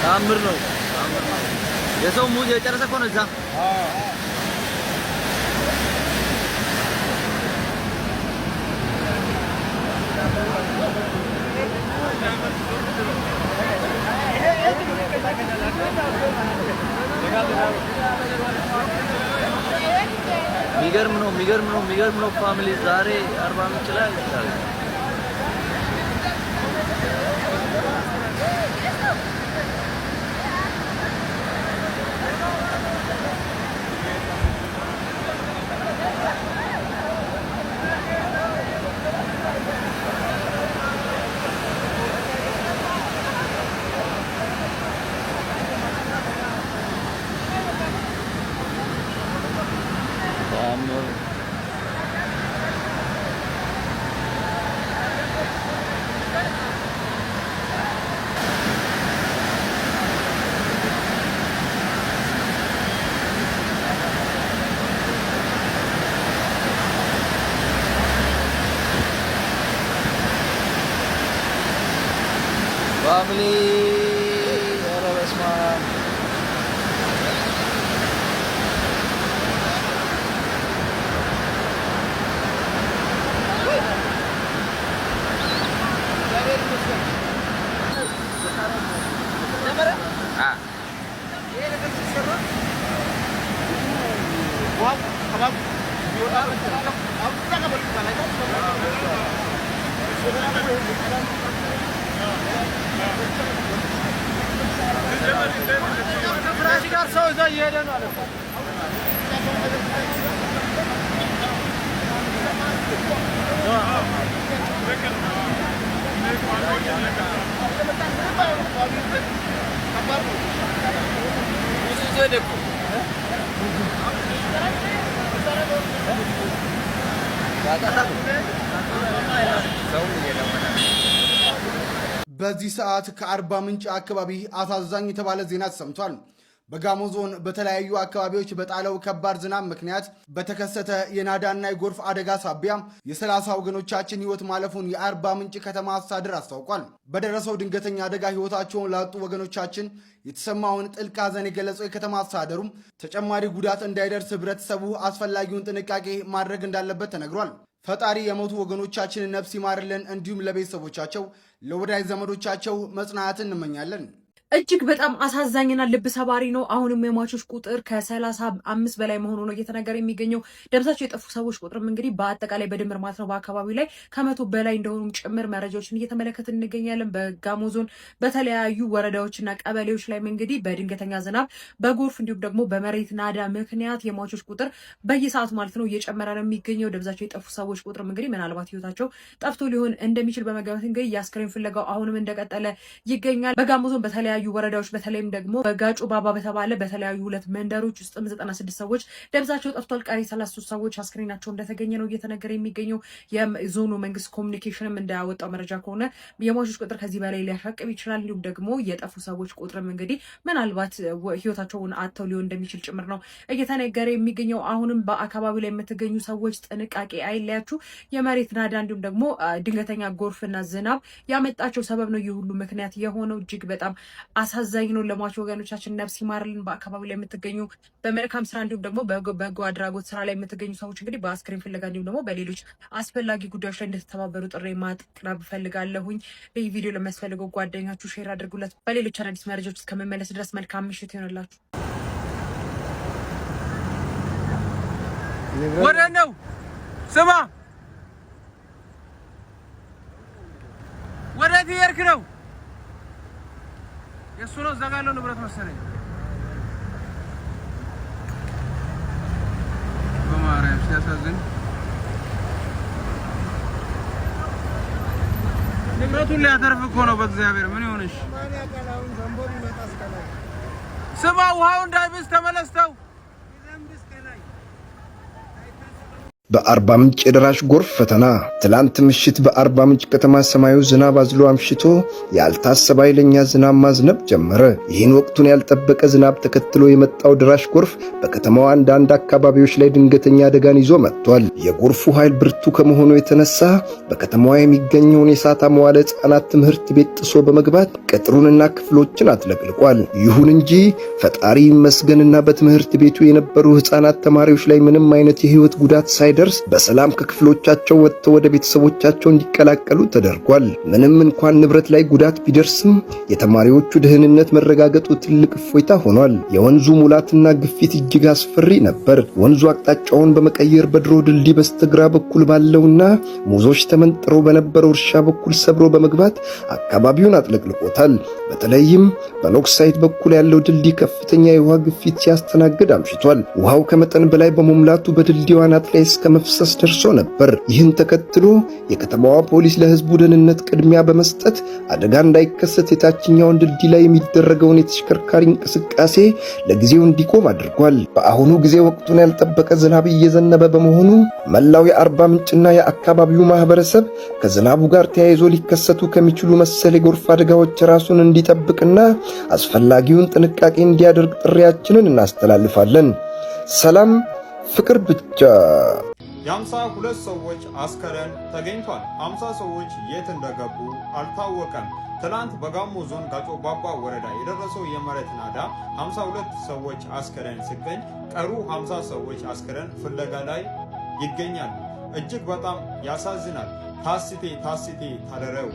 ታምር ነው የሰው ሙዝ የጨረሰ እኮ ነው እዛ ሚገርም ነው ፋሚሊ ዛሬ 40 ምንጭ ላይ ይችላል family era besma በዚህ ሰዓት ከአርባ ምንጭ አካባቢ አሳዛኝ የተባለ ዜና ተሰምቷል። በጋሞ ዞን በተለያዩ አካባቢዎች በጣለው ከባድ ዝናብ ምክንያት በተከሰተ የናዳና የጎርፍ አደጋ ሳቢያ የ30 ወገኖቻችን ሕይወት ማለፉን የአርባ ምንጭ ከተማ አስተዳደር አስታውቋል። በደረሰው ድንገተኛ አደጋ ሕይወታቸውን ላጡ ወገኖቻችን የተሰማውን ጥልቅ ሐዘን የገለጸው የከተማ አስተዳደሩም ተጨማሪ ጉዳት እንዳይደርስ ህብረተሰቡ አስፈላጊውን ጥንቃቄ ማድረግ እንዳለበት ተነግሯል። ፈጣሪ የሞቱ ወገኖቻችንን ነፍስ ይማርልን፣ እንዲሁም ለቤተሰቦቻቸው ለወዳጅ ዘመዶቻቸው መጽናናትን እንመኛለን። እጅግ በጣም አሳዛኝና ልብ ሰባሪ ነው። አሁንም የሟቾች ቁጥር ከ35 በላይ መሆኑ ነው እየተነገረ የሚገኘው። ደብዛቸው የጠፉ ሰዎች ቁጥርም እንግዲህ በአጠቃላይ በድምር ማለት ነው በአካባቢው ላይ ከ100 በላይ እንደሆኑም ጭምር መረጃዎችን እየተመለከትን እንገኛለን። በጋሞ ዞን በተለያዩ ወረዳዎችና ቀበሌዎች ላይ እንግዲህ በድንገተኛ ዝናብ፣ በጎርፍ እንዲሁም ደግሞ በመሬት ናዳ ምክንያት የሟቾች ቁጥር በየሰዓቱ ማለት ነው እየጨመረ ነው የሚገኘው። ደብዛቸው የጠፉ ሰዎች ቁጥርም እንግዲህ ምናልባት ህይወታቸው ጠፍቶ ሊሆን እንደሚችል በመገመት እንግዲህ የአስክሬን ፍለጋው አሁንም እንደቀጠለ ይገኛል። በጋሞ ዞን በተለያዩ ወረዳዎች በተለይም ደግሞ በጋጩ ባባ በተባለ በተለያዩ ሁለት መንደሮች ውስጥም 96 ሰዎች ደብዛቸው ጠፍቷል። ቀሪ 33 ሰዎች አስክሬናቸው እንደተገኘ ነው እየተነገረ የሚገኘው። የዞኑ መንግስት ኮሚኒኬሽንም እንዳያወጣው መረጃ ከሆነ የሟቾች ቁጥር ከዚህ በላይ ሊያሻቅብ ይችላል። እንዲሁም ደግሞ የጠፉ ሰዎች ቁጥርም እንግዲህ ምናልባት ህይወታቸውን አጥተው ሊሆን እንደሚችል ጭምር ነው እየተነገረ የሚገኘው። አሁንም በአካባቢው ላይ የምትገኙ ሰዎች ጥንቃቄ አይለያችሁ። የመሬት ናዳ እንዲሁም ደግሞ ድንገተኛ ጎርፍና ዝናብ ያመጣቸው ሰበብ ነው ይህ ሁሉ ምክንያት የሆነው። እጅግ በጣም አሳዛኝ ነው። ለሟች ወገኖቻችን ነፍስ ይማርልን። በአካባቢ ላይ የምትገኙ በመልካም ስራ እንዲሁም ደግሞ በጎ አድራጎት ስራ ላይ የምትገኙ ሰዎች እንግዲህ በአስክሬን ፍለጋ እንዲሁም ደግሞ በሌሎች አስፈላጊ ጉዳዮች ላይ እንደተተባበሩ ጥሪ ማቅረብ እፈልጋለሁኝ። ይህ ቪዲዮ ለሚያስፈልገው ጓደኛችሁ ሼር አድርጉለት። በሌሎች አዳዲስ መረጃዎች እስከምመለስ ድረስ መልካም ምሽት ይሆንላችሁ። ወደ ነው ስማ፣ ወዴት እየሄድክ ነው? የሱ ነው እዛ ጋር ያለው ንብረት መሰለኝ። በማርያም ሲያሳዝን፣ ንብረቱን ሊያተርፍ እኮ ነው። በእግዚአብሔር ምን ይሆንሽ? ስማ ውሃው እንዳይብስ ተመለስተው በአርባ ምንጭ የደራሽ ጎርፍ ፈተና ትላንት ምሽት በአርባ ምንጭ ከተማ ሰማዩ ዝናብ አዝሎ አምሽቶ ያልታሰበ ኃይለኛ ዝናብ ማዝነብ ጀመረ። ይህን ወቅቱን ያልጠበቀ ዝናብ ተከትሎ የመጣው ደራሽ ጎርፍ በከተማዋ አንዳንድ አካባቢዎች ላይ ድንገተኛ አደጋን ይዞ መጥቷል። የጎርፉ ኃይል ብርቱ ከመሆኑ የተነሳ በከተማዋ የሚገኘውን የሳታ መዋለ ሕፃናት ትምህርት ቤት ጥሶ በመግባት ቅጥሩንና ክፍሎችን አጥለቅልቋል። ይሁን እንጂ ፈጣሪ ይመስገንና በትምህርት ቤቱ የነበሩ ሕፃናት ተማሪዎች ላይ ምንም አይነት የህይወት ጉዳት ሳይደርስ በሰላም ከክፍሎቻቸው ወጥተው ወደ ቤተሰቦቻቸው እንዲቀላቀሉ ተደርጓል። ምንም እንኳን ንብረት ላይ ጉዳት ቢደርስም የተማሪዎቹ ደህንነት መረጋገጡ ትልቅ እፎይታ ሆኗል። የወንዙ ሙላትና ግፊት እጅግ አስፈሪ ነበር። ወንዙ አቅጣጫውን በመቀየር በድሮ ድልድይ በስተግራ በኩል ባለውና ሙዞች ተመንጥረው በነበረው እርሻ በኩል ሰብሮ በመግባት አካባቢውን አጥለቅልቆታል። በተለይም በኖክሳይት በኩል ያለው ድልድይ ከፍተኛ የውሃ ግፊት ሲያስተናግድ አምሽቷል። ውሃው ከመጠን በላይ በመሙላቱ በድልድዩ አናት ላይ እስከ መፍሰስ ደርሶ ነበር። ይህን ተከትሎ የከተማዋ ፖሊስ ለህዝቡ ደህንነት ቅድሚያ በመስጠት አደጋ እንዳይከሰት የታችኛውን ድልድይ ላይ የሚደረገውን የተሽከርካሪ እንቅስቃሴ ለጊዜው እንዲቆም አድርጓል። በአሁኑ ጊዜ ወቅቱን ያልጠበቀ ዝናብ እየዘነበ በመሆኑ መላው የአርባ ምንጭና የአካባቢው ማህበረሰብ ከዝናቡ ጋር ተያይዞ ሊከሰቱ ከሚችሉ መሰል የጎርፍ አደጋዎች ራሱን እንዲጠብቅና አስፈላጊውን ጥንቃቄ እንዲያደርግ ጥሪያችንን እናስተላልፋለን። ሰላም ፍቅር ብቻ። የ52 ሰዎች አስከሬን ተገኝቷል። 50 ሰዎች የት እንደገቡ አልታወቀም። ትላንት በጋሞ ዞን ጋጮ ባባ ወረዳ የደረሰው የመሬት ናዳ 52 ሰዎች አስከሬን ሲገኝ ቀሩ 50 ሰዎች አስከሬን ፍለጋ ላይ ይገኛሉ። እጅግ በጣም ያሳዝናል። ታስቴ ታደረው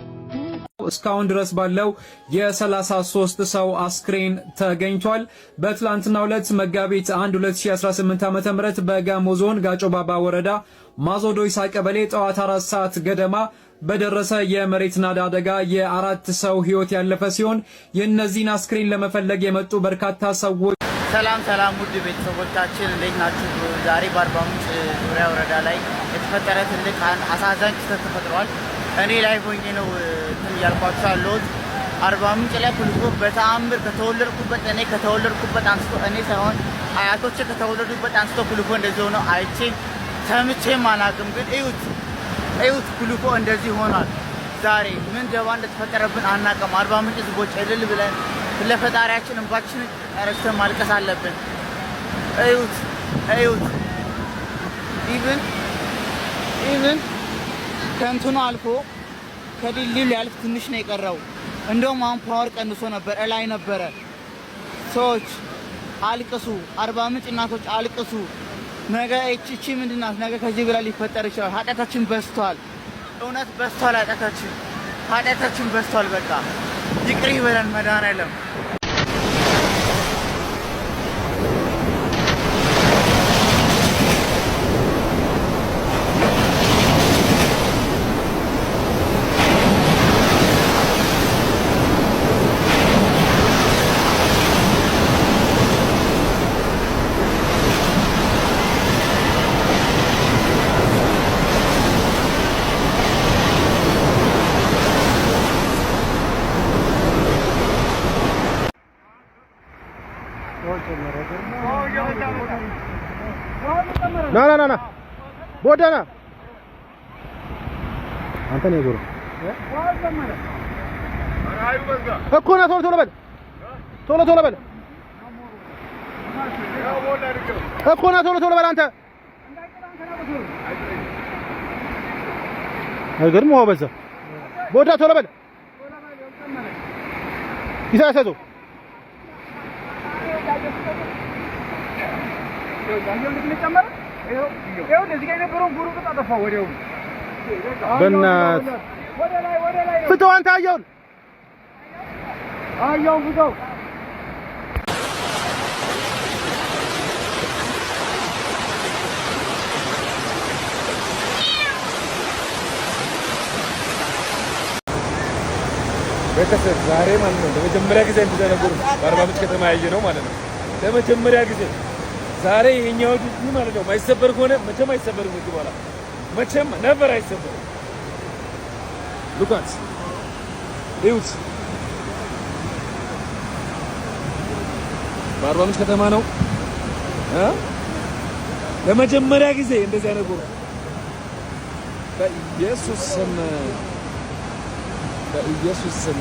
እስካሁን ድረስ ባለው የ33 ሰው አስክሬን ተገኝቷል። በትላንትናው ዕለት መጋቢት 1 2018 ዓ.ም በጋሞ ዞን ጋጮ ባባ ወረዳ ማዞዶይሳ ቀበሌ ጠዋት 4 ሰዓት ገደማ በደረሰ የመሬት ናዳ አደጋ የአራት ሰው ህይወት ያለፈ ሲሆን የእነዚህን አስክሬን ለመፈለግ የመጡ በርካታ ሰዎች ሰላም ውድ ቤተሰቦቻችን እንዴት ናችሁ? ዛሬ በአርባ ምንጭ ዙሪያ ወረዳ ላይ የተፈጠረ ትልቅ አሳዛኝ ክስተት ተፈጥሯል። እኔ ላይ ሆኜ ነው እንትን ያልኳችሁ ያለሁት። አርባ ምንጭ ላይ ፖሊሶ በተአምር ከተወለድኩበት አንስቶ እኔ ሳይሆን አያቶቼ ከተወለዱበት አንስቶ ፖሊሶ እንደዚህ ሆኖ አይቼ ሰምቼም አላውቅም። ግን እዩት ፖሊሶ እንደዚህ ሆኗል። ዛሬ ምን ደባ እንደተፈጠረብን አናውቅም። አርባ ምንጭ ህዝቦች እልል ብለን ለፈጣሪያችን እንባችንን ረስተን ማልቀስ አለብን። እዩት ኢቭን ከእንትኑ አልፎ ከድልድዩ ሊያልፍ ትንሽ ነው የቀረው። እንደውም አሁን ፓወር ቀንሶ ነበር፣ እላይ ነበረ። ሰዎች አልቅሱ፣ አርባ ምንጭ እናቶች አልቅሱ። ነገ እቺ ምንድናት? ነገ ከዚህ በላይ ሊፈጠር ይችላል። ኃጢአታችን በዝቷል፣ እውነት በዝቷል። ኃጢአታችን በዝቷል። በቃ ይቅር ይበለን መድኃኒዓለም። ና ቦዳና አንተ ነው ጎሮ እኮ ና ቶሎ በል እኮ ና ቶሎ በል አንተ አይገርም። ውሃ በዛ ቦዳ ቶሎ በል ይሳሰዙ በእናትህ ፍተው አንተ አየውን ፍተው። ቤተሰብ ዛሬ ማለት ነው ለመጀመሪያ ጊዜ እንደነበሩ በአርባ ምንጭ ከተማ ያየ ነው ማለት ነው። ለመጀመሪያ ጊዜ ዛሬ የኛው ድልድይ ማለት ነው ማይሰበር ከሆነ መቼም አይሰበርም። እዚህ በኋላ መቼም ነበር አይሰበርም። ሉካስ እዩት በአርባ ምንጭ ከተማ ነው ለመጀመሪያ ጊዜ እንደዚህ አይነት ጎርፍ በኢየሱስ ስም